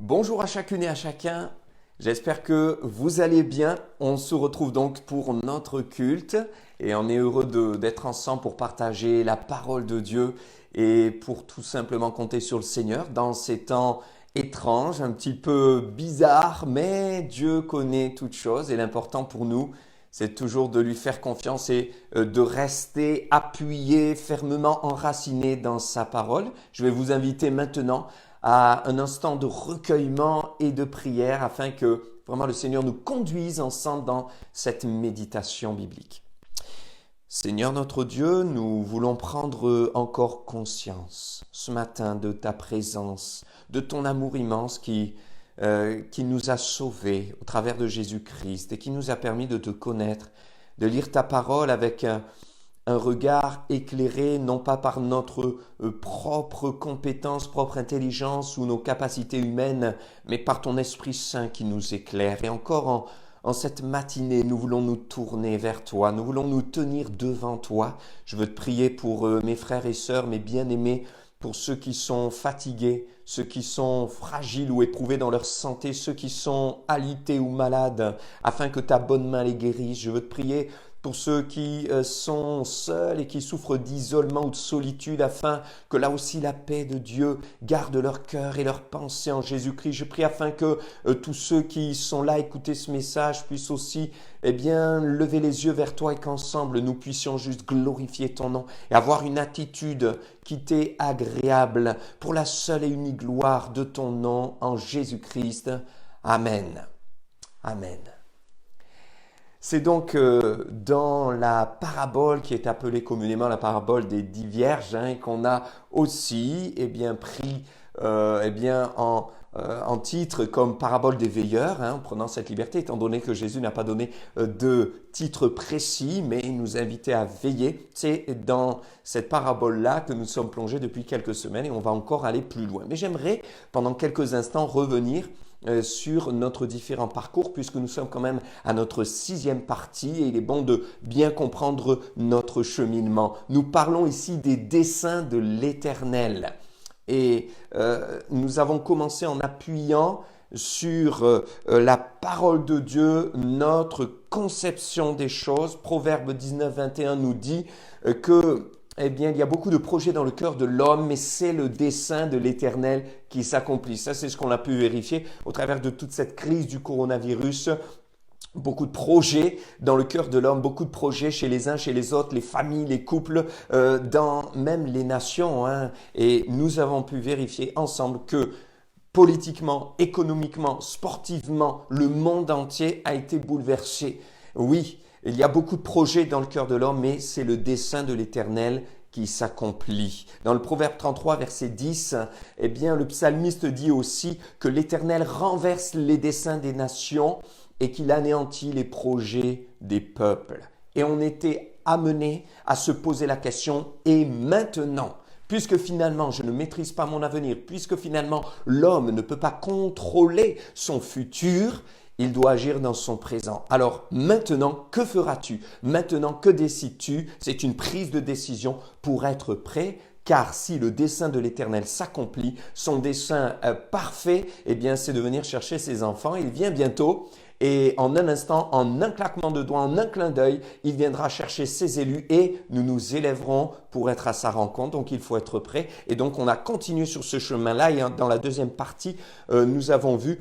Bonjour à chacune et à chacun, j'espère que vous allez bien. On se retrouve donc pour notre culte et on est heureux d'être ensemble pour partager la parole de Dieu et pour tout simplement compter sur le Seigneur dans ces temps étranges, un petit peu bizarres, mais Dieu connaît toutes choses et l'important pour nous, c'est toujours de lui faire confiance et de rester appuyé, fermement enraciné dans sa parole. Je vais vous inviter maintenant à un instant de recueillement et de prière afin que vraiment le Seigneur nous conduise ensemble dans cette méditation biblique. Seigneur notre Dieu, nous voulons prendre encore conscience ce matin de ta présence, de ton amour immense qui nous a sauvés au travers de Jésus-Christ et qui nous a permis de te connaître, de lire ta parole avec un regard éclairé non pas par notre propre compétence, propre intelligence ou nos capacités humaines, mais par ton Esprit Saint qui nous éclaire. Et encore en cette matinée, nous voulons nous tourner vers toi, nous voulons nous tenir devant toi. Je veux te prier pour mes frères et sœurs, mes bien-aimés, pour ceux qui sont fatigués, ceux qui sont fragiles ou éprouvés dans leur santé, ceux qui sont alités ou malades, afin que ta bonne main les guérisse. Je veux te prier pour ceux qui sont seuls et qui souffrent d'isolement ou de solitude, afin que là aussi la paix de Dieu garde leur cœur et leurs pensées en Jésus-Christ. Je prie afin que tous ceux qui sont là à écouter ce message puissent aussi lever les yeux vers toi et qu'ensemble nous puissions juste glorifier ton nom et avoir une attitude qui t'est agréable pour la seule et unique gloire de ton nom en Jésus-Christ. Amen. Amen. C'est donc dans la parabole qui est appelée communément la parabole des 10 vierges qu'on a aussi pris en titre comme parabole des veilleurs, en prenant cette liberté, étant donné que Jésus n'a pas donné de titre précis, mais il nous invitait à veiller. C'est dans cette parabole-là que nous sommes plongés depuis quelques semaines et on va encore aller plus loin. Mais j'aimerais, pendant quelques instants, revenir sur notre différent parcours, puisque nous sommes quand même à notre 6e partie et il est bon de bien comprendre notre cheminement. Nous parlons ici des desseins de l'Éternel et nous avons commencé en appuyant sur la parole de Dieu, notre conception des choses. Proverbe 19, 21 nous dit que il y a beaucoup de projets dans le cœur de l'homme, mais c'est le dessein de l'Éternel qui s'accomplit. Ça, c'est ce qu'on a pu vérifier au travers de toute cette crise du coronavirus. Beaucoup de projets dans le cœur de l'homme, beaucoup de projets chez les uns, chez les autres, les familles, les couples, dans même les nations. Et nous avons pu vérifier ensemble que politiquement, économiquement, sportivement, le monde entier a été bouleversé. Oui, il y a beaucoup de projets dans le cœur de l'homme, mais c'est le dessein de l'Éternel qui s'accomplit. Dans le Proverbe 33, verset 10, le psalmiste dit aussi que l'Éternel renverse les desseins des nations et qu'il anéantit les projets des peuples. Et on était amené à se poser la question, et maintenant ? Puisque finalement je ne maîtrise pas mon avenir, puisque finalement l'homme ne peut pas contrôler son futur, il doit agir dans son présent. Alors maintenant, que feras-tu? Maintenant, que décides-tu? C'est une prise de décision pour être prêt. Car si le dessein de l'Éternel s'accomplit, son dessein parfait, c'est de venir chercher ses enfants. Il vient bientôt. Et en un instant, en un claquement de doigts, en un clin d'œil, il viendra chercher ses élus et nous nous élèverons pour être à sa rencontre. Donc, il faut être prêt. Et donc, on a continué sur ce chemin-là. Et dans la deuxième partie, nous avons vu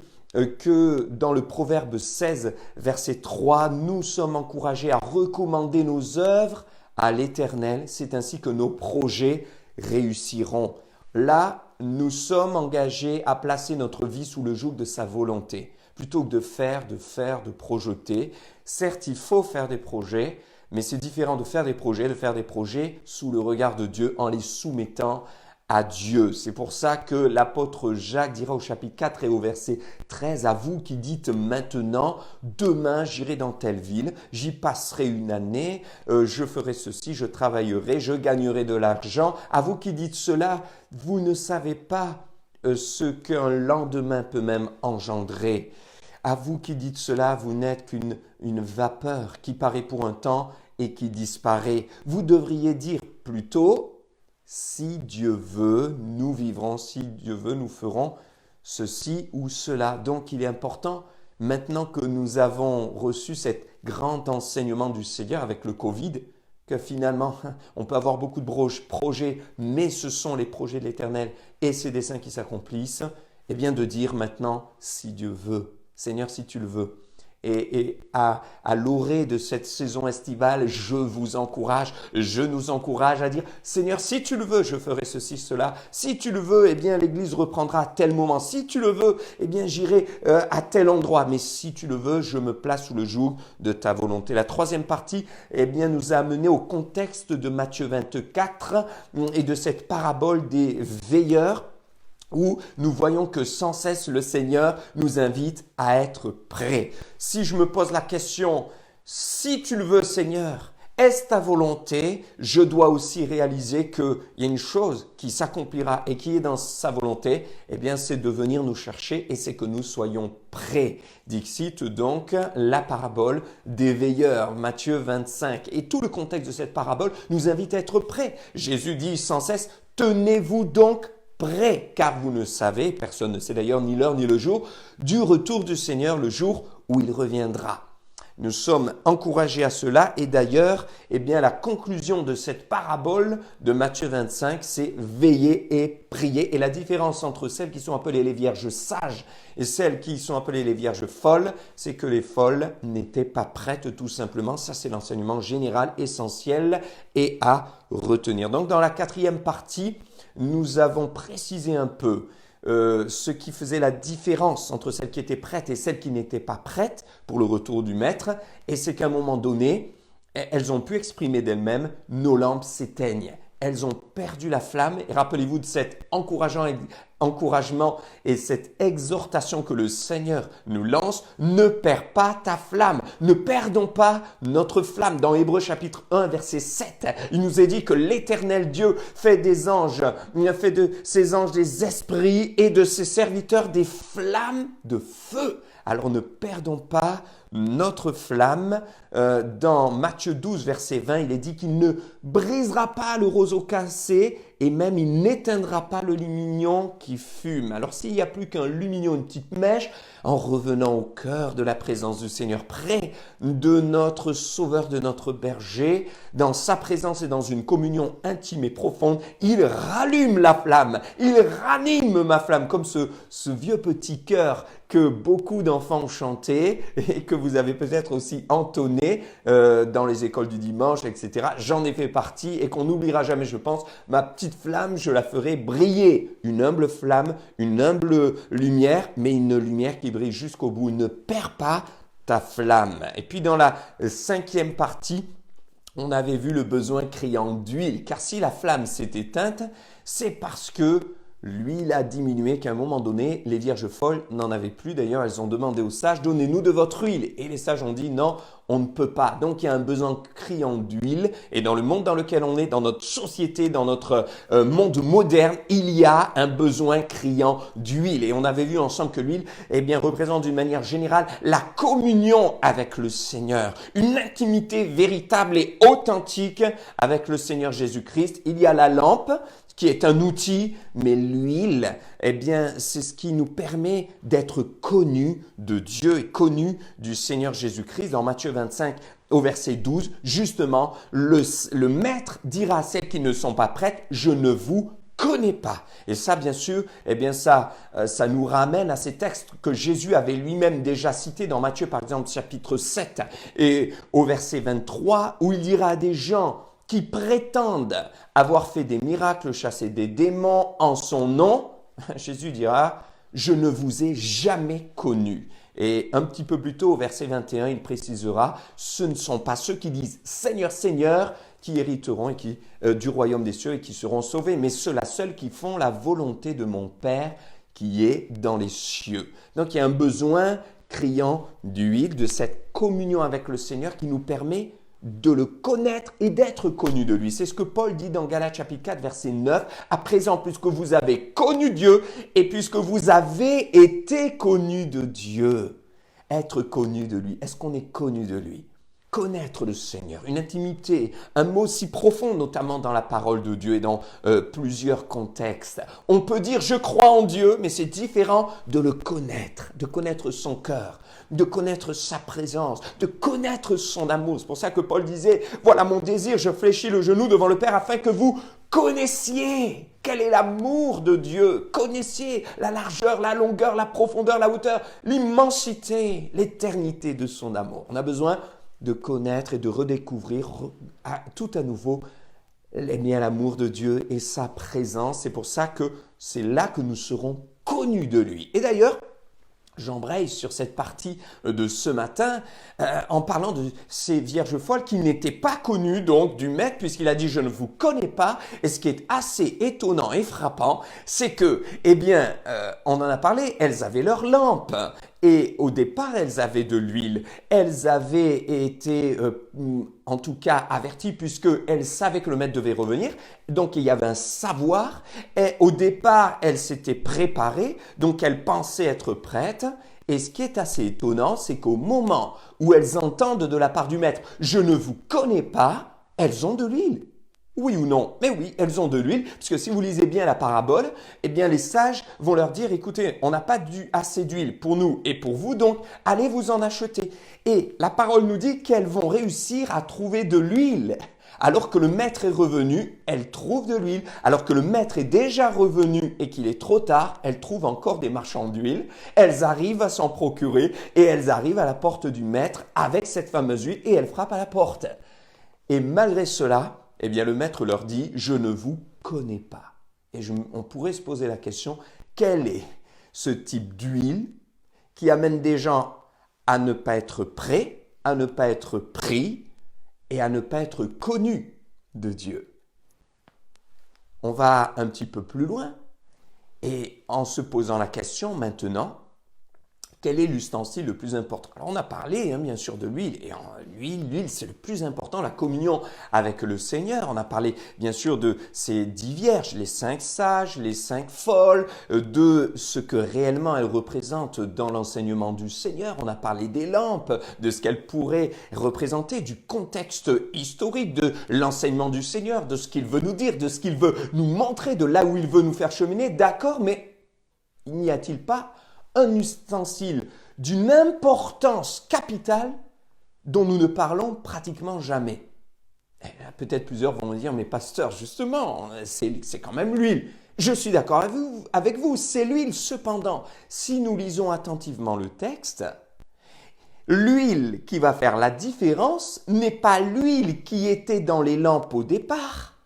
que dans le Proverbe 16, verset 3, nous sommes encouragés à recommander nos œuvres à l'Éternel. C'est ainsi que nos projets réussiront. Là, nous sommes engagés à placer notre vie sous le joug de sa volonté. Plutôt que de faire, de projeter. Certes, il faut faire des projets, mais c'est différent de faire des projets sous le regard de Dieu en les soumettant à Dieu. C'est pour ça que l'apôtre Jacques dira au chapitre 4 et au verset 13, « À vous qui dites maintenant, demain j'irai dans telle ville, j'y passerai une année, je ferai ceci, je travaillerai, je gagnerai de l'argent. À vous qui dites cela, vous ne savez pas ce qu'un lendemain peut même engendrer. À vous qui dites cela, vous n'êtes qu'une vapeur qui paraît pour un temps et qui disparaît. Vous devriez dire plutôt, si Dieu veut, nous vivrons, si Dieu veut, nous ferons ceci ou cela. Donc il est important, maintenant que nous avons reçu cet grand enseignement du Seigneur avec le Covid, que finalement, on peut avoir beaucoup de projets, mais ce sont les projets de l'Éternel et ses desseins qui s'accomplissent, eh bien de dire maintenant, si Dieu veut, Seigneur, si tu le veux. Et à l'orée de cette saison estivale, je vous encourage, je nous encourage à dire, Seigneur, si tu le veux, je ferai ceci, cela. Si tu le veux, eh bien, l'Église reprendra à tel moment. Si tu le veux, eh bien, j'irai à tel endroit. Mais si tu le veux, je me place sous le joug de ta volonté. La troisième partie, eh bien, nous a amené au contexte de Matthieu 24 et de cette parabole des veilleurs, où nous voyons que sans cesse le Seigneur nous invite à être prêts. Si je me pose la question, si tu le veux Seigneur, est-ce ta volonté? Je dois aussi réaliser qu'il y a une chose qui s'accomplira et qui est dans sa volonté, eh bien c'est de venir nous chercher et c'est que nous soyons prêts. Dixit donc la parabole des veilleurs, Matthieu 25. Et tout le contexte de cette parabole nous invite à être prêts. Jésus dit sans cesse, tenez-vous donc prêts, car vous ne savez, personne ne sait d'ailleurs ni l'heure ni le jour, du retour du Seigneur, le jour où il reviendra. Nous sommes encouragés à cela et d'ailleurs, eh bien, la conclusion de cette parabole de Matthieu 25, c'est veiller et prier. Et la différence entre celles qui sont appelées les vierges sages et celles qui sont appelées les vierges folles, c'est que les folles n'étaient pas prêtes tout simplement. Ça, c'est l'enseignement général, essentiel et à retenir. Donc, dans la quatrième partie, nous avons précisé un peu ce qui faisait la différence entre celles qui étaient prêtes et celles qui n'étaient pas prêtes pour le retour du Maître. Et c'est qu'à un moment donné, elles ont pu exprimer d'elles-mêmes « nos lampes s'éteignent ». Elles ont perdu la flamme. Et rappelez-vous de cet encouragement et cette exhortation que le Seigneur nous lance. Ne perds pas ta flamme. Ne perdons pas notre flamme. Dans Hébreux chapitre 1, verset 7, il nous est dit que l'Éternel Dieu fait des anges, il a fait de ses anges des esprits et de ses serviteurs des flammes de feu. Alors ne perdons pas notre flamme. Dans Matthieu 12, verset 20, il est dit qu'il ne brisera pas le roseau cassé et même il n'éteindra pas le lumignon qui fume. Alors s'il n'y a plus qu'un lumignon, une petite mèche, en revenant au cœur de la présence du Seigneur, près de notre Sauveur, de notre berger, dans sa présence et dans une communion intime et profonde, il rallume la flamme, il ranime ma flamme, comme ce vieux petit cœur que beaucoup d'enfants ont chanté et que vous avez peut-être aussi entonné dans les écoles du dimanche, etc. J'en ai fait partie et qu'on n'oubliera jamais, je pense. Ma petite flamme, je la ferai briller. Une humble flamme, une humble lumière, mais une lumière qui brille jusqu'au bout. Ne perds pas ta flamme. Et puis dans la cinquième partie, on avait vu le besoin criant d'huile. Car si la flamme s'est éteinte, c'est parce que l'huile a diminué, qu'à un moment donné, les vierges folles n'en avaient plus. D'ailleurs, elles ont demandé aux sages, donnez-nous de votre huile. Et les sages ont dit, non, on ne peut pas. Donc, il y a un besoin criant d'huile. Et dans le monde dans lequel on est, dans notre société, dans notre monde moderne, il y a un besoin criant d'huile. Et on avait vu ensemble que l'huile, eh bien, représente d'une manière générale la communion avec le Seigneur. Une intimité véritable et authentique avec le Seigneur Jésus-Christ. Il y a la lampe, qui est un outil, mais l'huile, eh bien, c'est ce qui nous permet d'être connus de Dieu et connus du Seigneur Jésus-Christ. Dans Matthieu 25, au verset 12, justement, le Maître dira à celles qui ne sont pas prêtes, « Je ne vous connais pas ». Et ça, bien sûr, eh bien, ça nous ramène à ces textes que Jésus avait lui-même déjà cités dans Matthieu, par exemple, chapitre 7, et au verset 23, où il dira à des gens qui prétendent avoir fait des miracles, chassé des démons en son nom, Jésus dira « Je ne vous ai jamais connu ». Et un petit peu plus tôt, au verset 21, il précisera « Ce ne sont pas ceux qui disent « Seigneur, Seigneur » qui hériteront du royaume des cieux et qui seront sauvés, mais ceux-là seuls qui font la volonté de mon Père qui est dans les cieux. » Donc il y a un besoin criant d'huile, de cette communion avec le Seigneur qui nous permet de le connaître et d'être connu de lui. C'est ce que Paul dit dans Galates chapitre 4, verset 9. « À présent, puisque vous avez connu Dieu et puisque vous avez été connu de Dieu. » Être connu de lui. Est-ce qu'on est connu de lui? connaître le Seigneur, une intimité, un mot si profond, notamment dans la parole de Dieu et dans plusieurs contextes. On peut dire « je crois en Dieu », mais c'est différent de le connaître, de connaître son cœur, de connaître sa présence, de connaître son amour. C'est pour ça que Paul disait « voilà mon désir, je fléchis le genou devant le Père afin que vous connaissiez quel est l'amour de Dieu, connaissiez la largeur, la longueur, la profondeur, la hauteur, l'immensité, l'éternité de son amour. » On a besoin de connaître et de redécouvrir tout à nouveau l'amour de Dieu et sa présence. C'est pour ça que c'est là que nous serons connus de lui. Et d'ailleurs, j'embraye sur cette partie de ce matin en parlant de ces vierges folles qui n'étaient pas connues donc du Maître puisqu'il a dit « je ne vous connais pas ». Et ce qui est assez étonnant et frappant, c'est que, on en a parlé, elles avaient leur lampe. Et au départ, elles avaient de l'huile. Elles avaient été, en tout cas, averties puisqu'elles savaient que le Maître devait revenir. Donc, il y avait un savoir. Et au départ, elles s'étaient préparées. Donc, elles pensaient être prêtes. Et ce qui est assez étonnant, c'est qu'au moment où elles entendent de la part du Maître « Je ne vous connais pas », elles ont de l'huile. Oui ou non? Mais oui, elles ont de l'huile, parce que si vous lisez bien la parabole, eh bien les sages vont leur dire, écoutez, on n'a pas assez d'huile pour nous et pour vous, donc allez vous en acheter. Et la parole nous dit qu'elles vont réussir à trouver de l'huile. Alors que le Maître est revenu, elles trouvent de l'huile. Alors que le Maître est déjà revenu et qu'il est trop tard, elles trouvent encore des marchands d'huile. Elles arrivent à s'en procurer et elles arrivent à la porte du Maître avec cette fameuse huile et elles frappent à la porte. Et malgré cela, eh bien, le Maître leur dit « Je ne vous connais pas ». Et on pourrait se poser la question, quel est ce type d'huile qui amène des gens à ne pas être prêts, à ne pas être pris et à ne pas être connus de Dieu? On va un petit peu plus loin et en se posant la question maintenant, quel est l'ustensile le plus important? Alors on a parlé bien sûr de l'huile, et l'huile c'est le plus important, la communion avec le Seigneur. On a parlé bien sûr de ces 10 vierges, les 5 sages, les 5 folles, de ce que réellement elles représentent dans l'enseignement du Seigneur. On a parlé des lampes, de ce qu'elles pourraient représenter, du contexte historique de l'enseignement du Seigneur, de ce qu'il veut nous dire, de ce qu'il veut nous montrer, de là où il veut nous faire cheminer. D'accord, mais n'y a-t-il pas un ustensile d'une importance capitale dont nous ne parlons pratiquement jamais? Peut-être plusieurs vont me dire, mais pasteur, justement, c'est quand même l'huile. Je suis d'accord avec vous, c'est l'huile. Cependant, si nous lisons attentivement le texte, l'huile qui va faire la différence n'est pas l'huile qui était dans les lampes au départ,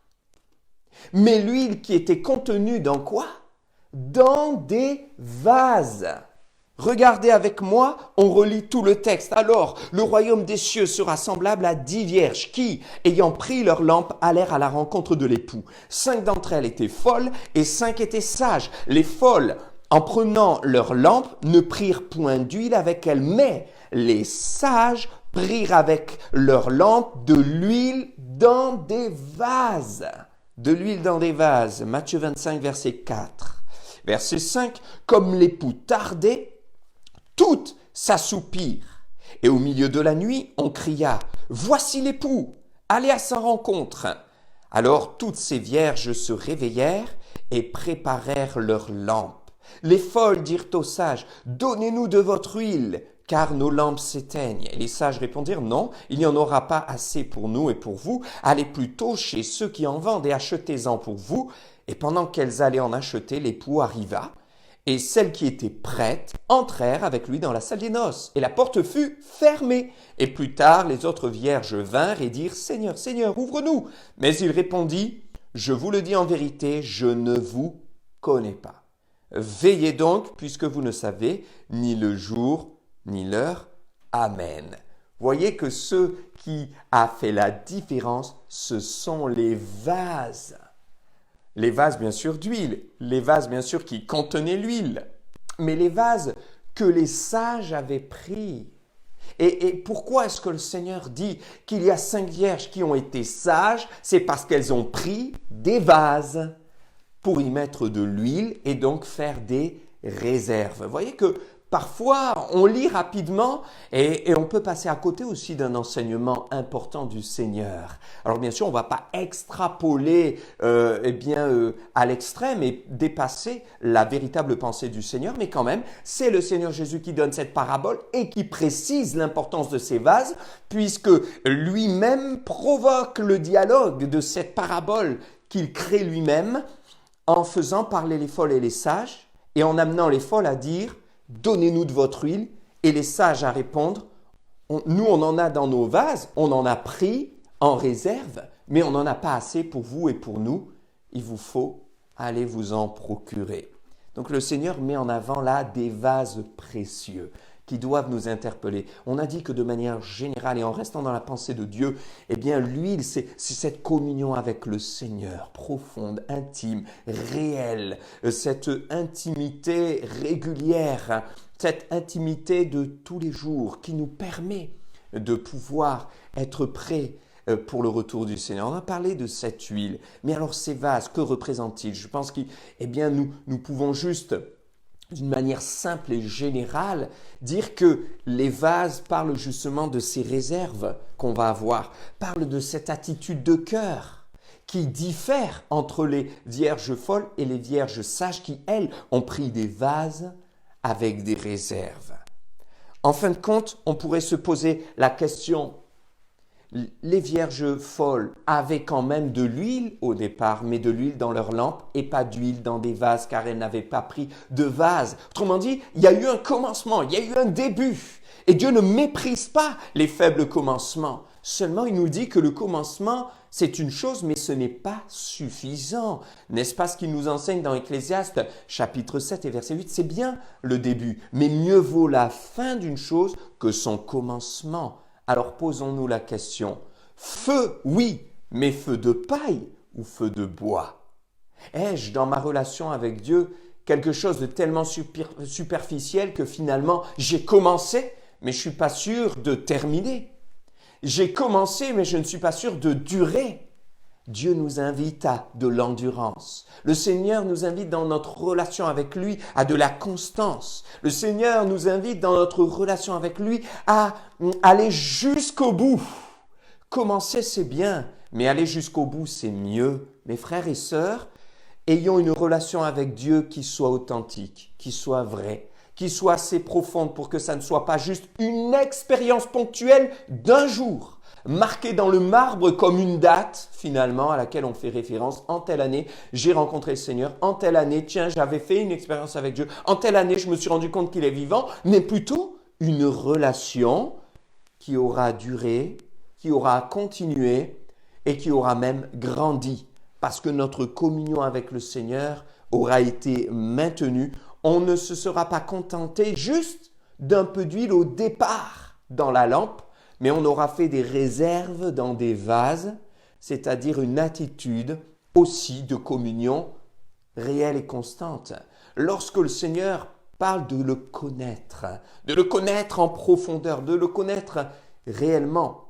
mais l'huile qui était contenue dans quoi? Dans des vases. Regardez avec moi, on relit tout le texte. Alors, le royaume des cieux sera semblable à 10 vierges qui, ayant pris leurs lampes, allèrent à la rencontre de l'époux. 5 d'entre elles étaient folles et 5 étaient sages. Les folles, en prenant leurs lampes, ne prirent point d'huile avec elles, mais les sages prirent avec leurs lampes de l'huile dans des vases. De l'huile dans des vases. Matthieu 25, verset 4. Verset 5, comme l'époux tardait, toutes s'assoupirent. Et au milieu de la nuit, on cria, « Voici l'époux, allez à sa rencontre !» Alors toutes ces vierges se réveillèrent et préparèrent leurs lampes. Les folles dirent aux sages, « Donnez-nous de votre huile, car nos lampes s'éteignent. » Et les sages répondirent, « Non, il n'y en aura pas assez pour nous et pour vous. Allez plutôt chez ceux qui en vendent et achetez-en pour vous. » Et pendant qu'elles allaient en acheter, l'époux arriva, et celles qui étaient prêtes entrèrent avec lui dans la salle des noces, et la porte fut fermée. Et plus tard, les autres vierges vinrent et dirent, « Seigneur, Seigneur, ouvre-nous !» Mais il répondit, « Je vous le dis en vérité, je ne vous connais pas. Veillez donc, puisque vous ne savez ni le jour ni l'heure. Amen. » Voyez que ce qui a fait la différence, ce sont les vases. Les vases, bien sûr, d'huile. Les vases, bien sûr, qui contenaient l'huile. Mais les vases que les sages avaient pris. Et pourquoi est-ce que le Seigneur dit qu'il y a 5 vierges qui ont été sages? C'est parce qu'elles ont pris des vases pour y mettre de l'huile et donc faire des réserves. Vous voyez que parfois on lit rapidement et on peut passer à côté aussi d'un enseignement important du Seigneur. Alors bien sûr, on ne va pas extrapoler à l'extrême et dépasser la véritable pensée du Seigneur, mais quand même, c'est le Seigneur Jésus qui donne cette parabole et qui précise l'importance de ces vases, puisque lui-même provoque le dialogue de cette parabole qu'il crée lui-même en faisant parler les folles et les sages et en amenant les folles à dire « Donnez-nous de votre huile » et les sages à répondre « Nous, on en a dans nos vases, on en a pris en réserve, mais on n'en a pas assez pour vous et pour nous. Il vous faut aller vous en procurer. » Donc le Seigneur met en avant là des vases précieux qui doivent nous interpeller. On a dit que de manière générale et en restant dans la pensée de Dieu, eh bien l'huile, c'est cette communion avec le Seigneur, profonde, intime, réelle, cette intimité régulière, cette intimité de tous les jours qui nous permet de pouvoir être prêts pour le retour du Seigneur. On a parlé de cette huile, mais alors ces vases, que représentent-ils? Je pense que nous pouvons juste d'une manière simple et générale, dire que les vases parlent justement de ces réserves qu'on va avoir, parlent de cette attitude de cœur qui diffère entre les vierges folles et les vierges sages qui, elles, ont pris des vases avec des réserves. En fin de compte, on pourrait se poser la question, les vierges folles avaient quand même de l'huile au départ, mais de l'huile dans leurs lampes et pas d'huile dans des vases car elles n'avaient pas pris de vase. Autrement dit, il y a eu un commencement, il y a eu un début. Et Dieu ne méprise pas les faibles commencements. Seulement, il nous dit que le commencement, c'est une chose, mais ce n'est pas suffisant. N'est-ce pas ce qu'il nous enseigne dans Ecclésiaste, chapitre 7 et verset 8? C'est bien le début, mais mieux vaut la fin d'une chose que son commencement. Alors posons-nous la question, feu, oui, mais feu de paille ou feu de bois? Ai-je dans ma relation avec Dieu quelque chose de tellement superficiel que finalement j'ai commencé, mais je ne suis pas sûr de terminer? J'ai commencé, mais je ne suis pas sûr de durer. Dieu nous invite à de l'endurance. Le Seigneur nous invite dans notre relation avec lui à de la constance. Le Seigneur nous invite dans notre relation avec lui à aller jusqu'au bout. Commencer, c'est bien, mais aller jusqu'au bout, c'est mieux. Mes frères et sœurs, ayons une relation avec Dieu qui soit authentique, qui soit vraie, qui soit assez profonde pour que ça ne soit pas juste une expérience ponctuelle d'un jour, marquée dans le marbre comme une date finalement à laquelle on fait référence. En telle année, j'ai rencontré le Seigneur. En telle année, tiens, j'avais fait une expérience avec Dieu. En telle année, je me suis rendu compte qu'il est vivant, mais plutôt une relation qui aura duré, qui aura continué et qui aura même grandi parce que notre communion avec le Seigneur aura été maintenue. On ne se sera pas contenté juste d'un peu d'huile au départ dans la lampe, mais on aura fait des réserves dans des vases, c'est-à-dire une attitude aussi de communion réelle et constante. Lorsque le Seigneur parle de le connaître en profondeur, de le connaître réellement,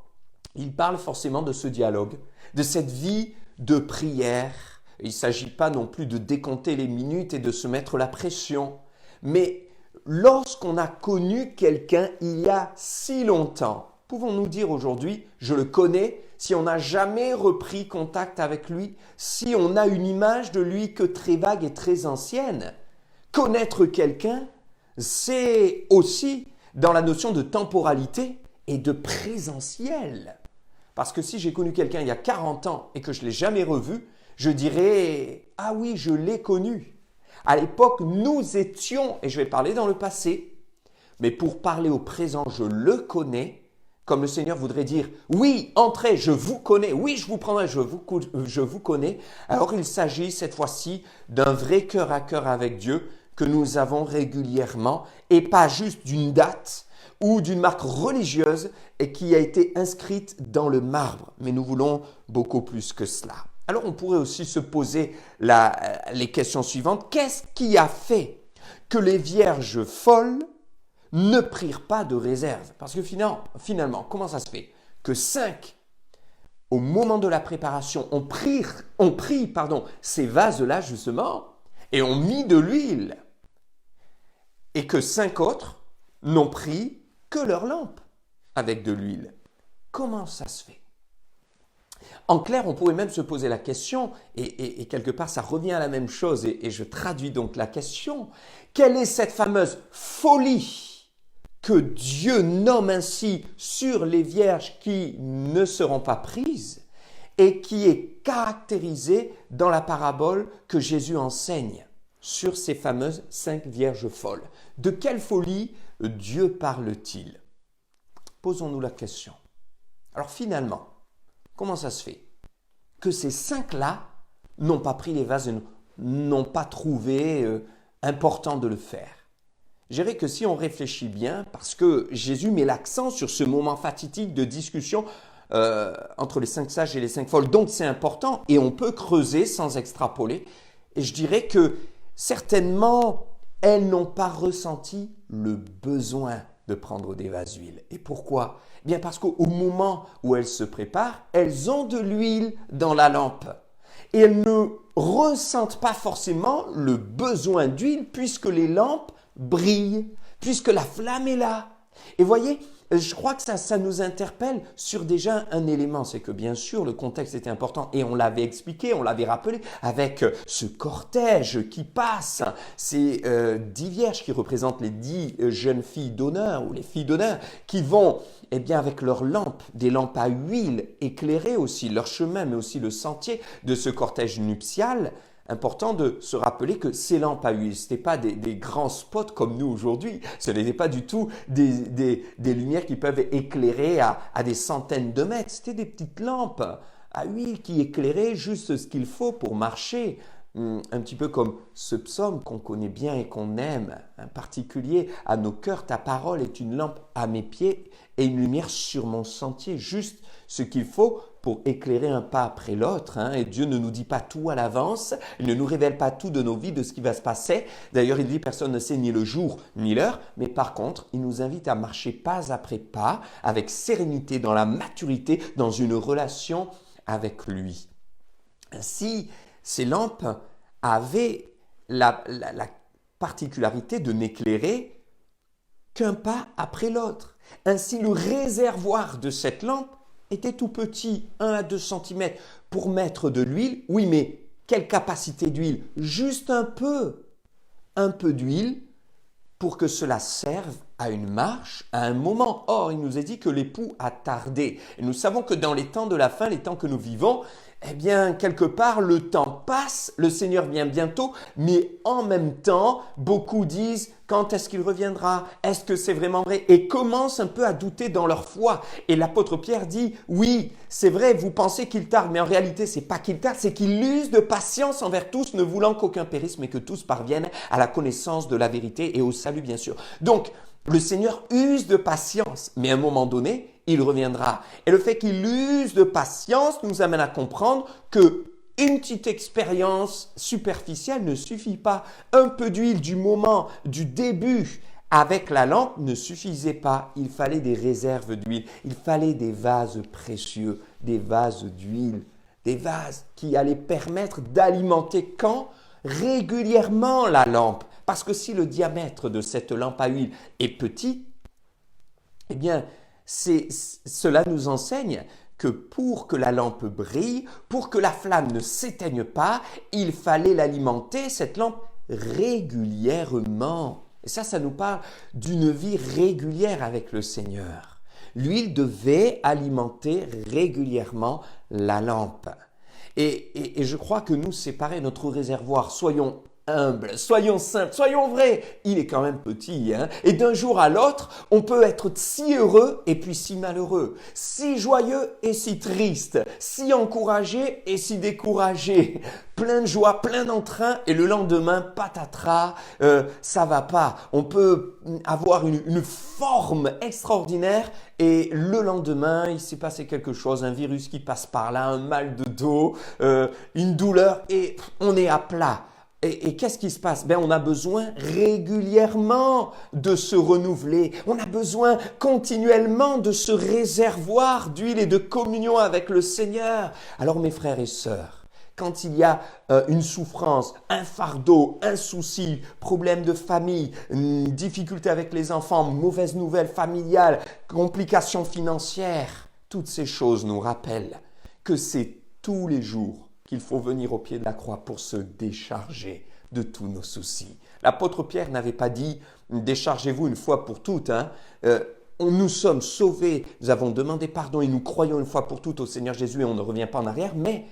il parle forcément de ce dialogue, de cette vie de prière. Il ne s'agit pas non plus de décompter les minutes et de se mettre la pression, mais lorsqu'on a connu quelqu'un il y a si longtemps, pouvons-nous dire aujourd'hui, je le connais, si on n'a jamais repris contact avec lui, si on a une image de lui que très vague et très ancienne? Connaître quelqu'un, c'est aussi dans la notion de temporalité et de présentiel. Parce que si j'ai connu quelqu'un il y a 40 ans et que je ne l'ai jamais revu, je dirais « Ah oui, je l'ai connu ». À l'époque, nous étions, et je vais parler dans le passé, mais pour parler au présent, je le connais, comme le Seigneur voudrait dire « Oui, entrez, je vous connais, oui, je vous prendrai, je vous connais ». Alors il s'agit cette fois-ci d'un vrai cœur à cœur avec Dieu que nous avons régulièrement et pas juste d'une date ou d'une marque religieuse et qui a été inscrite dans le marbre. Mais nous voulons beaucoup plus que cela. Alors on pourrait aussi se poser les questions suivantes. Qu'est-ce qui a fait que les vierges folles ne prirent pas de réserve? Parce que finalement, comment ça se fait que 5, au moment de la préparation, ont pris ces vases-là justement et ont mis de l'huile? et que 5 autres n'ont pris que leur lampe avec de l'huile. Comment ça se fait? En clair, on pourrait même se poser la question, et quelque part ça revient à la même chose, et je traduis donc la question, quelle est cette fameuse folie que Dieu nomme ainsi sur les vierges qui ne seront pas prises et qui est caractérisée dans la parabole que Jésus enseigne sur ces fameuses 5 vierges folles? De quelle folie Dieu parle-t-il? Posons-nous la question. Alors finalement, comment ça se fait que ces 5-là n'ont pas pris les vases et n'ont pas trouvé important de le faire? Je dirais que si on réfléchit bien, parce que Jésus met l'accent sur ce moment fatidique de discussion entre les 5 sages et les 5 folles, donc c'est important et on peut creuser sans extrapoler. Et je dirais que certainement, elles n'ont pas ressenti le besoin de prendre des vases d'huile. Et pourquoi? Eh bien parce qu'au moment où elles se préparent, elles ont de l'huile dans la lampe. Et elles ne ressentent pas forcément le besoin d'huile puisque les lampes brillent, puisque la flamme est là. Et voyez, je crois que ça nous interpelle sur déjà un élément, c'est que bien sûr le contexte était important et on l'avait expliqué, on l'avait rappelé avec ce cortège qui passe, ces 10 vierges qui représentent les 10 jeunes filles d'honneur ou les filles d'honneur qui vont eh bien, avec leurs lampes, des lampes à huile, éclairer aussi leur chemin mais aussi le sentier de ce cortège nuptial. Important de se rappeler que ces lampes à huile, ce n'étaient pas des grands spots comme nous aujourd'hui. Ce n'était pas du tout des lumières qui peuvent éclairer à des centaines de mètres. C'était des petites lampes à huile qui éclairaient juste ce qu'il faut pour marcher. Un petit peu comme ce psaume qu'on connaît bien et qu'on aime, en particulier à nos cœurs. Ta parole est une lampe à mes pieds et une lumière sur mon sentier. Juste ce qu'il faut pour éclairer un pas après l'autre. Et Dieu ne nous dit pas tout à l'avance, il ne nous révèle pas tout de nos vies, de ce qui va se passer. D'ailleurs, il dit personne ne sait ni le jour ni l'heure, mais par contre, il nous invite à marcher pas après pas, avec sérénité, dans la maturité, dans une relation avec lui. Ainsi, ces lampes avaient la particularité de n'éclairer qu'un pas après l'autre. Ainsi, le réservoir de cette lampe était tout petit, 1 à 2 cm, pour mettre de l'huile. Oui, mais quelle capacité d'huile? Juste un peu d'huile pour que cela serve à une marche, à un moment. Or, il nous est dit que l'époux a tardé. Et nous savons que dans les temps de la fin, les temps que nous vivons, eh bien, quelque part, le temps passe, le Seigneur vient bientôt, mais en même temps, beaucoup disent quand est-ce qu'il reviendra? Est-ce que c'est vraiment vrai? Et commencent un peu à douter dans leur foi. Et l'apôtre Pierre dit, oui, c'est vrai, vous pensez qu'il tarde, mais en réalité, c'est pas qu'il tarde, c'est qu'il use de patience envers tous, ne voulant qu'aucun périsse, mais que tous parviennent à la connaissance de la vérité et au salut, bien sûr. Donc, le Seigneur use de patience, mais à un moment donné, il reviendra. Et le fait qu'il use de patience nous amène à comprendre que une petite expérience superficielle ne suffit pas. Un peu d'huile du moment, du début avec la lampe ne suffisait pas. Il fallait des réserves d'huile, il fallait des vases précieux, des vases d'huile, des vases qui allaient permettre d'alimenter quand? Régulièrement la lampe. Parce que si le diamètre de cette lampe à huile est petit, eh bien, cela nous enseigne que pour que la lampe brille, pour que la flamme ne s'éteigne pas, il fallait l'alimenter, cette lampe, régulièrement. Et ça nous parle d'une vie régulière avec le Seigneur. L'huile devait alimenter régulièrement la lampe. Et je crois que nous, c'est pareil, notre réservoir, soyons humbles, soyons simples, soyons vrais. Il est quand même petit. Et d'un jour à l'autre, on peut être si heureux et puis si malheureux, si joyeux et si triste, si encouragé et si découragé, plein de joie, plein d'entrain et le lendemain, patatras, ça va pas. On peut avoir une forme extraordinaire et le lendemain, il s'est passé quelque chose, un virus qui passe par là, un mal de dos, une douleur et on est à plat. Et qu'est-ce qui se passe? On a besoin régulièrement de se renouveler. On a besoin continuellement de ce réservoir d'huile et de communion avec le Seigneur. Alors mes frères et sœurs, quand il y a une souffrance, un fardeau, un souci, problème de famille, une difficulté avec les enfants, mauvaise nouvelle familiale, complications financières, toutes ces choses nous rappellent que c'est tous les jours qu'il faut venir au pied de la croix pour se décharger de tous nos soucis. L'apôtre Pierre n'avait pas dit « déchargez-vous une fois pour toutes ». Nous sommes sauvés, nous avons demandé pardon et nous croyons une fois pour toutes au Seigneur Jésus et on ne revient pas en arrière, mais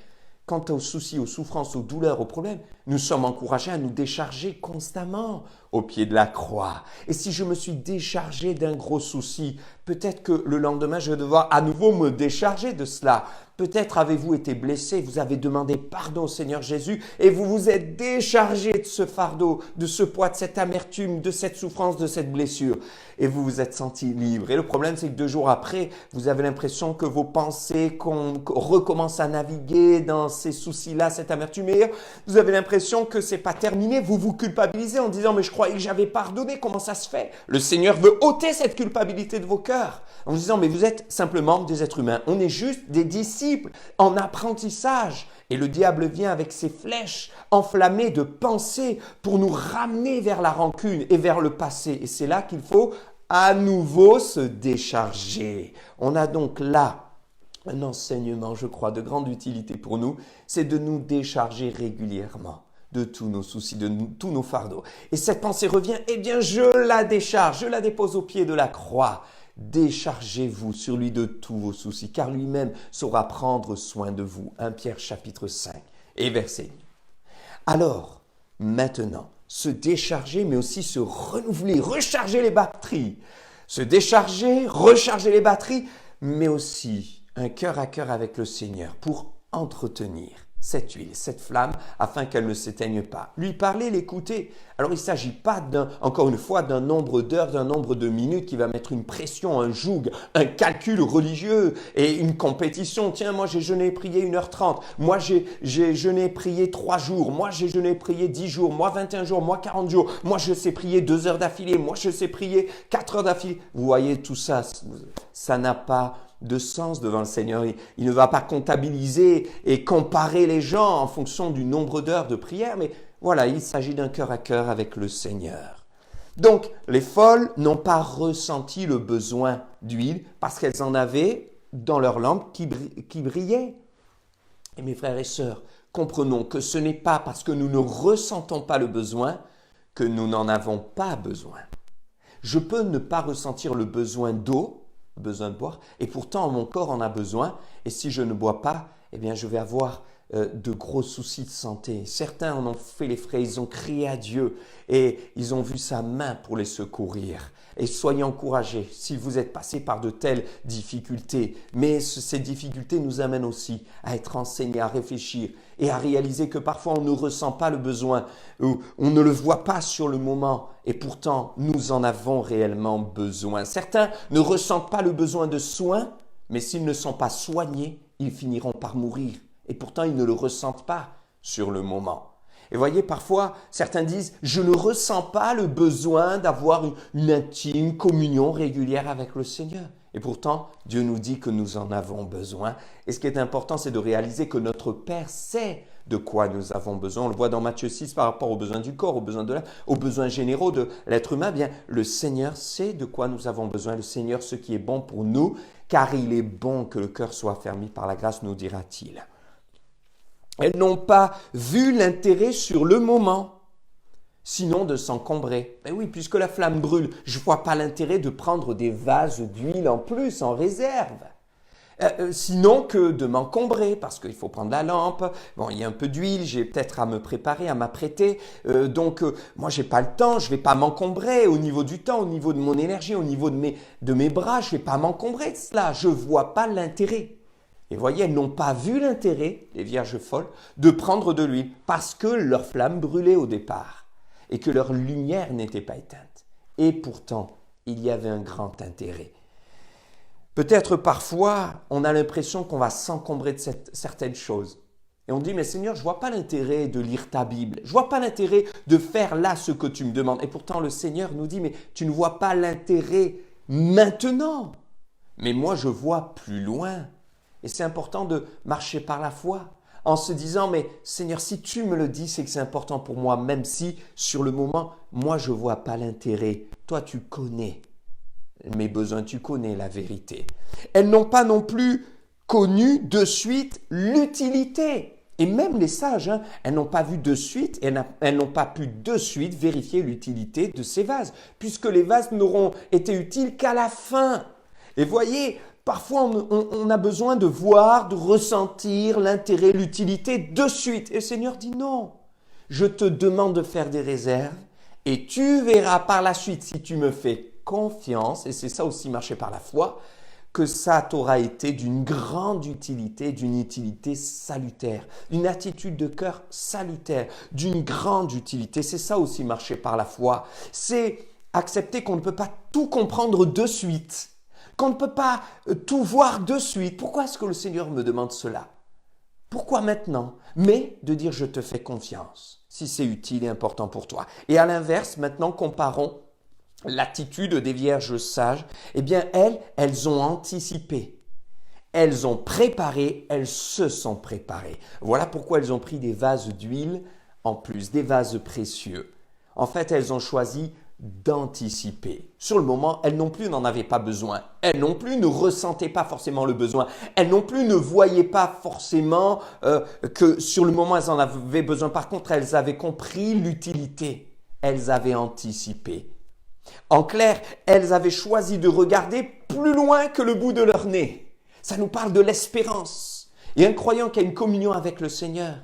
quant aux soucis, aux souffrances, aux douleurs, aux problèmes, nous sommes encouragés à nous décharger constamment au pied de la croix. Et si je me suis déchargé d'un gros souci, peut-être que le lendemain, je vais devoir à nouveau me décharger de cela. Peut-être avez-vous été blessé, vous avez demandé pardon au Seigneur Jésus et vous vous êtes déchargé de ce fardeau, de ce poids, de cette amertume, de cette souffrance, de cette blessure. Et vous vous êtes senti libre. Et le problème, c'est que 2 jours après, vous avez l'impression que vos pensées recommencent à naviguer dans ces soucis-là, cette amertume. Et vous avez l'impression que c'est pas terminé. Vous vous culpabilisez en disant « mais je croyais que j'avais pardonné, comment ça se fait ?» Le Seigneur veut ôter cette culpabilité de vos cœurs en vous disant « mais vous êtes simplement des êtres humains. On est juste des disciples en apprentissage. » Et le diable vient avec ses flèches enflammées de pensées pour nous ramener vers la rancune et vers le passé. Et c'est là qu'il faut à nouveau se décharger. On a donc là un enseignement, je crois, de grande utilité pour nous, c'est de nous décharger régulièrement de tous nos soucis, de tous nos fardeaux. Et cette pensée revient, eh bien je la décharge, je la dépose au pied de la croix. Déchargez-vous sur lui de tous vos soucis, car lui-même saura prendre soin de vous. 1 Pierre chapitre 5 et verset 1. Alors, maintenant, se décharger, mais aussi se renouveler, recharger les batteries. Se décharger, recharger les batteries, mais aussi un cœur à cœur avec le Seigneur pour entretenir cette huile, cette flamme, afin qu'elle ne s'éteigne pas. Lui parler, l'écouter. Alors il ne s'agit pas, encore une fois, d'un nombre d'heures, d'un nombre de minutes qui va mettre une pression, un joug, un calcul religieux et une compétition. Tiens, moi j'ai jeûné et prié 1h30. Moi j'ai jeûné et prié 3 jours. Moi j'ai jeûné et prié 10 jours. Moi 21 jours. Moi 40 jours. Moi je sais prier 2 heures d'affilée. Moi je sais prier 4 heures d'affilée. Vous voyez tout ça, ça n'a pas de sens devant le Seigneur. Il ne va pas comptabiliser et comparer les gens en fonction du nombre d'heures de prière, mais voilà, il s'agit d'un cœur à cœur avec le Seigneur. Donc, les folles n'ont pas ressenti le besoin d'huile parce qu'elles en avaient dans leur lampe qui brillait. Et mes frères et sœurs, comprenons que ce n'est pas parce que nous ne ressentons pas le besoin que nous n'en avons pas besoin. Je peux ne pas ressentir le besoin d'eau, besoin de boire, et pourtant mon corps en a besoin, et si je ne bois pas, eh bien je vais avoir de gros soucis de santé. Certains en ont fait les frais, ils ont crié à Dieu et ils ont vu sa main pour les secourir. Et soyez encouragés si vous êtes passés par de telles difficultés. Mais ces difficultés nous amènent aussi à être enseignés, à réfléchir et à réaliser que parfois on ne ressent pas le besoin, ou on ne le voit pas sur le moment et pourtant nous en avons réellement besoin. Certains ne ressentent pas le besoin de soins, mais s'ils ne sont pas soignés, ils finiront par mourir. Et pourtant ils ne le ressentent pas sur le moment. Et voyez, parfois, certains disent « je ne ressens pas le besoin d'avoir une intime communion régulière avec le Seigneur ». Et pourtant, Dieu nous dit que nous en avons besoin. Et ce qui est important, c'est de réaliser que notre Père sait de quoi nous avons besoin. On le voit dans Matthieu 6 par rapport aux besoins du corps, aux besoins de l'âme, aux besoins généraux de l'être humain. Bien, le Seigneur sait de quoi nous avons besoin. Le Seigneur, ce qui est bon pour nous, car il est bon que le cœur soit affermi par la grâce, nous dira-t-il. Elles n'ont pas vu l'intérêt sur le moment, sinon de s'encombrer. Ben oui, puisque la flamme brûle, je ne vois pas l'intérêt de prendre des vases d'huile en plus, en réserve. Sinon que de m'encombrer, parce qu'il faut prendre la lampe, bon, il y a un peu d'huile, j'ai peut-être à me préparer, à m'apprêter, moi j'ai pas le temps, je vais pas m'encombrer au niveau du temps, au niveau de mon énergie, au niveau de mes bras, je vais pas m'encombrer de cela, je vois pas l'intérêt. Et voyez, elles n'ont pas vu l'intérêt, les vierges folles, de prendre de l'huile parce que leur flamme brûlait au départ et que leur lumière n'était pas éteinte. Et pourtant, il y avait un grand intérêt. Peut-être parfois, on a l'impression qu'on va s'encombrer de certaines choses. Et on dit, mais Seigneur, je ne vois pas l'intérêt de lire ta Bible. Je ne vois pas l'intérêt de faire là ce que tu me demandes. Et pourtant, le Seigneur nous dit, mais tu ne vois pas l'intérêt maintenant. Mais moi, je vois plus loin. Et c'est important de marcher par la foi, en se disant, mais Seigneur, si tu me le dis, c'est que c'est important pour moi, même si sur le moment, moi, je ne vois pas l'intérêt. Toi, tu connais mes besoins, tu connais la vérité. Elles n'ont pas non plus connu de suite l'utilité. Et même les sages, elles n'ont pas vu de suite, elles n'ont pas pu de suite vérifier l'utilité de ces vases, puisque les vases n'auront été utiles qu'à la fin. Et voyez, parfois on a besoin de voir, de ressentir l'intérêt, l'utilité de suite. Et le Seigneur dit non, je te demande de faire des réserves et tu verras par la suite, si tu me fais confiance, et c'est ça aussi marcher par la foi, que ça t'aura été d'une grande utilité, d'une utilité salutaire, une attitude de cœur salutaire, d'une grande utilité. C'est ça aussi marcher par la foi. C'est accepter qu'on ne peut pas tout comprendre de suite, qu'on ne peut pas tout voir de suite. Pourquoi est-ce que le Seigneur me demande cela? Pourquoi maintenant? Mais de dire je te fais confiance, si c'est utile et important pour toi. Et à l'inverse, maintenant comparons l'attitude des vierges sages, eh bien elles ont anticipé, elles ont préparé, elles se sont préparées. Voilà pourquoi elles ont pris des vases d'huile en plus, des vases précieux. En fait, elles ont choisi d'anticiper. Sur le moment, elles non plus n'en avaient pas besoin. Elles non plus ne ressentaient pas forcément le besoin. Elles non plus ne voyaient pas forcément que sur le moment, elles en avaient besoin. Par contre, elles avaient compris l'utilité. Elles avaient anticipé. En clair, elles avaient choisi de regarder plus loin que le bout de leur nez. Ça nous parle de l'espérance. Et un croyant qui a une communion avec le Seigneur,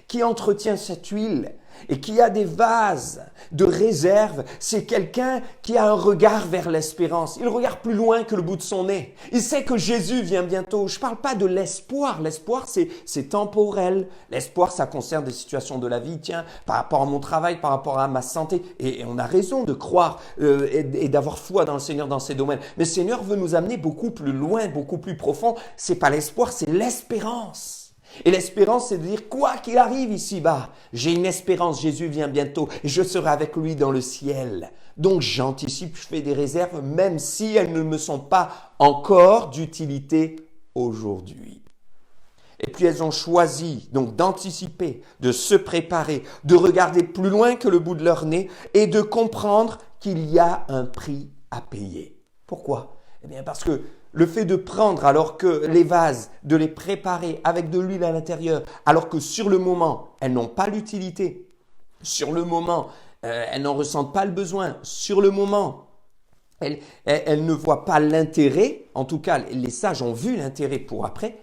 qui entretient cette huile et qui a des vases de réserve, c'est quelqu'un qui a un regard vers l'espérance. Il regarde plus loin que le bout de son nez. Il sait que Jésus vient bientôt. Je ne parle pas de l'espoir. L'espoir, c'est temporel. L'espoir, ça concerne des situations de la vie. Tiens, par rapport à mon travail, par rapport à ma santé. Et on a raison de croire et d'avoir foi dans le Seigneur dans ces domaines. Mais le Seigneur veut nous amener beaucoup plus loin, beaucoup plus profond. C'est pas l'espoir, c'est l'espérance. Et l'espérance, c'est de dire, quoi qu'il arrive ici-bas, j'ai une espérance, Jésus vient bientôt et je serai avec lui dans le ciel. Donc j'anticipe, je fais des réserves, même si elles ne me sont pas encore d'utilité aujourd'hui. Et puis elles ont choisi donc d'anticiper, de se préparer, de regarder plus loin que le bout de leur nez et de comprendre qu'il y a un prix à payer. Pourquoi? Eh bien parce que le fait de prendre alors que les vases, de les préparer avec de l'huile à l'intérieur, alors que sur le moment, elles n'ont pas l'utilité, sur le moment, elles n'en ressentent pas le besoin, sur le moment, elles ne voient pas l'intérêt, en tout cas les sages ont vu l'intérêt pour après,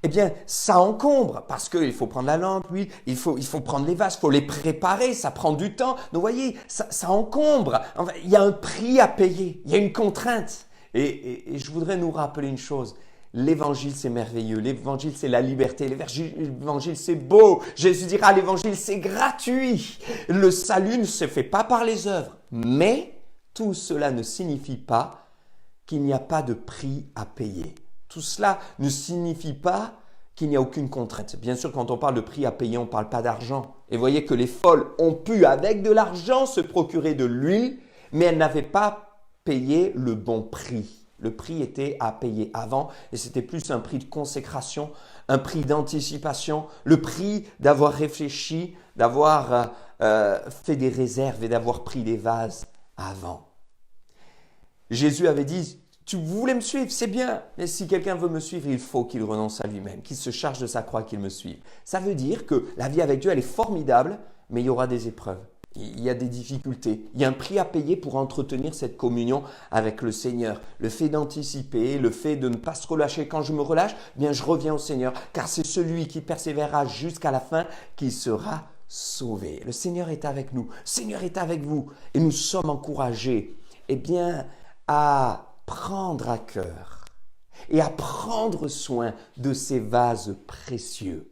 eh bien ça encombre parce qu'il faut prendre la lampe, l'huile, il faut prendre les vases, il faut les préparer, ça prend du temps. Donc vous voyez, ça encombre, enfin, il y a un prix à payer, il y a une contrainte. Et je voudrais nous rappeler une chose, l'évangile c'est merveilleux, l'évangile c'est la liberté, l'évangile c'est beau, Jésus dira l'évangile c'est gratuit, le salut ne se fait pas par les œuvres, mais tout cela ne signifie pas qu'il n'y a pas de prix à payer. Tout cela ne signifie pas qu'il n'y a aucune contrainte. Bien sûr, quand on parle de prix à payer, on ne parle pas d'argent. Et voyez que les folles ont pu, avec de l'argent, se procurer de l'huile, mais elles n'avaient pas payer le bon prix. Le prix était à payer avant et c'était plus un prix de consécration, un prix d'anticipation, le prix d'avoir réfléchi, d'avoir fait des réserves et d'avoir pris des vases avant. Jésus avait dit, vous voulez me suivre, c'est bien, mais si quelqu'un veut me suivre, il faut qu'il renonce à lui-même, qu'il se charge de sa croix, qu'il me suive. Ça veut dire que la vie avec Dieu, elle est formidable, mais il y aura des épreuves. Il y a des difficultés, il y a un prix à payer pour entretenir cette communion avec le Seigneur. Le fait d'anticiper, le fait de ne pas se relâcher. Quand je me relâche, eh bien je reviens au Seigneur, car c'est celui qui persévérera jusqu'à la fin qui sera sauvé. Le Seigneur est avec nous, le Seigneur est avec vous, et nous sommes encouragés, eh bien, à prendre à cœur et à prendre soin de ces vases précieux.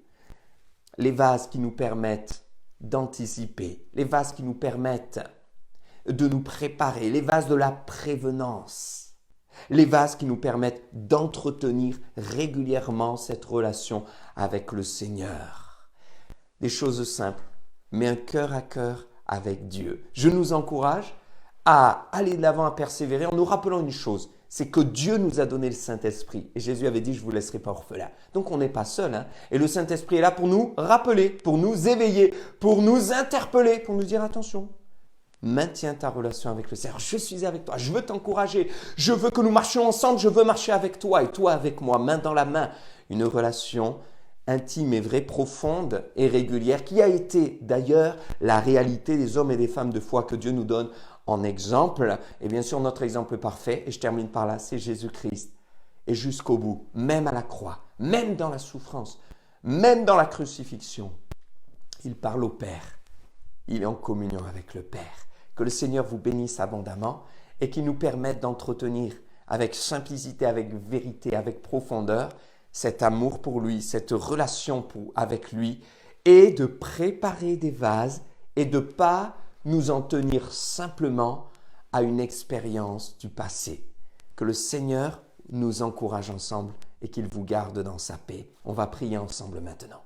Les vases qui nous permettent d'anticiper, les vases qui nous permettent de nous préparer, les vases de la prévenance, les vases qui nous permettent d'entretenir régulièrement cette relation avec le Seigneur. Des choses simples, mais un cœur à cœur avec Dieu. Je nous encourage à aller de l'avant, à persévérer en nous rappelant une chose, c'est que Dieu nous a donné le Saint-Esprit. Et Jésus avait dit, je ne vous laisserai pas orphelin. Donc on n'est pas seul. Hein. Et le Saint-Esprit est là pour nous rappeler, pour nous éveiller, pour nous interpeller, pour nous dire attention. Maintiens ta relation avec le Seigneur. Je suis avec toi, je veux t'encourager, je veux que nous marchions ensemble, je veux marcher avec toi et toi avec moi, main dans la main. Une relation intime et vraie, profonde et régulière, qui a été d'ailleurs la réalité des hommes et des femmes de foi que Dieu nous donne en exemple. Et bien sûr, notre exemple parfait, et je termine par là, c'est Jésus-Christ. Et jusqu'au bout, même à la croix, même dans la souffrance, même dans la crucifixion, il parle au Père. Il est en communion avec le Père. Que le Seigneur vous bénisse abondamment et qu'il nous permette d'entretenir avec simplicité, avec vérité, avec profondeur, cet amour pour lui, cette relation avec lui, et de préparer des vases et de ne pas nous en tenir simplement à une expérience du passé. Que le Seigneur nous encourage ensemble et qu'il vous garde dans sa paix. On va prier ensemble maintenant.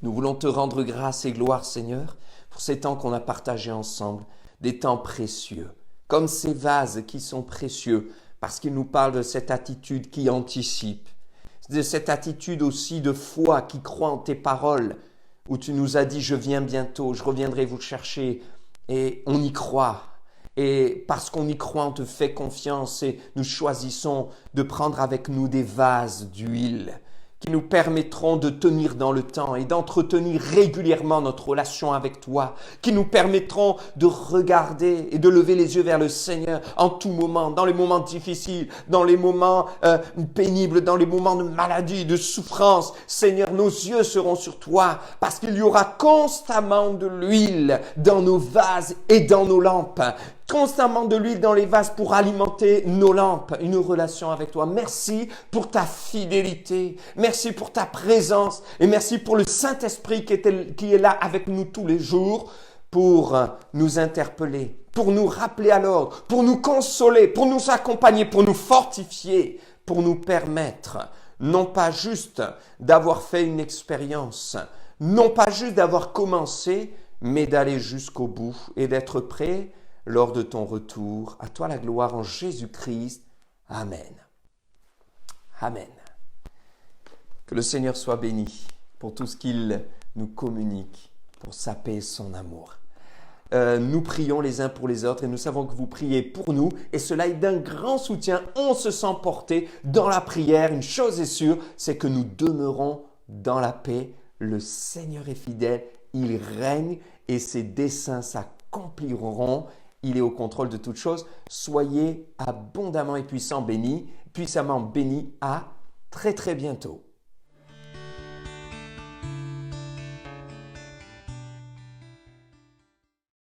Nous voulons te rendre grâce et gloire, Seigneur, pour ces temps qu'on a partagés ensemble, des temps précieux, comme ces vases qui sont précieux, parce qu'ils nous parlent de cette attitude qui anticipe, de cette attitude aussi de foi qui croit en tes paroles, où tu nous as dit « je viens bientôt, je reviendrai vous chercher » et on y croit. Et parce qu'on y croit, on te fait confiance et nous choisissons de prendre avec nous des vases d'huile qui nous permettront de tenir dans le temps et d'entretenir régulièrement notre relation avec toi, qui nous permettront de regarder et de lever les yeux vers le Seigneur en tout moment, dans les moments difficiles, dans les moments pénibles, dans les moments de maladie, de souffrance. Seigneur, nos yeux seront sur toi parce qu'il y aura constamment de l'huile dans nos vases et dans nos lampes. Constamment de l'huile dans les vases pour alimenter nos lampes, une relation avec toi. Merci pour ta fidélité, merci pour ta présence et merci pour le Saint-Esprit qui est là avec nous tous les jours pour nous interpeller, pour nous rappeler à l'ordre, pour nous consoler, pour nous accompagner, pour nous fortifier, pour nous permettre non pas juste d'avoir fait une expérience, non pas juste d'avoir commencé, mais d'aller jusqu'au bout et d'être prêt lors de ton retour. À toi la gloire en Jésus-Christ. Amen. Amen. Que le Seigneur soit béni pour tout ce qu'il nous communique, pour sa paix et son amour. Nous prions les uns pour les autres et nous savons que vous priez pour nous et cela est d'un grand soutien. On se sent porté dans la prière. Une chose est sûre, c'est que nous demeurons dans la paix. Le Seigneur est fidèle, il règne et ses desseins s'accompliront. Il est au contrôle de toutes choses. Soyez abondamment et puissamment bénis. À très très bientôt.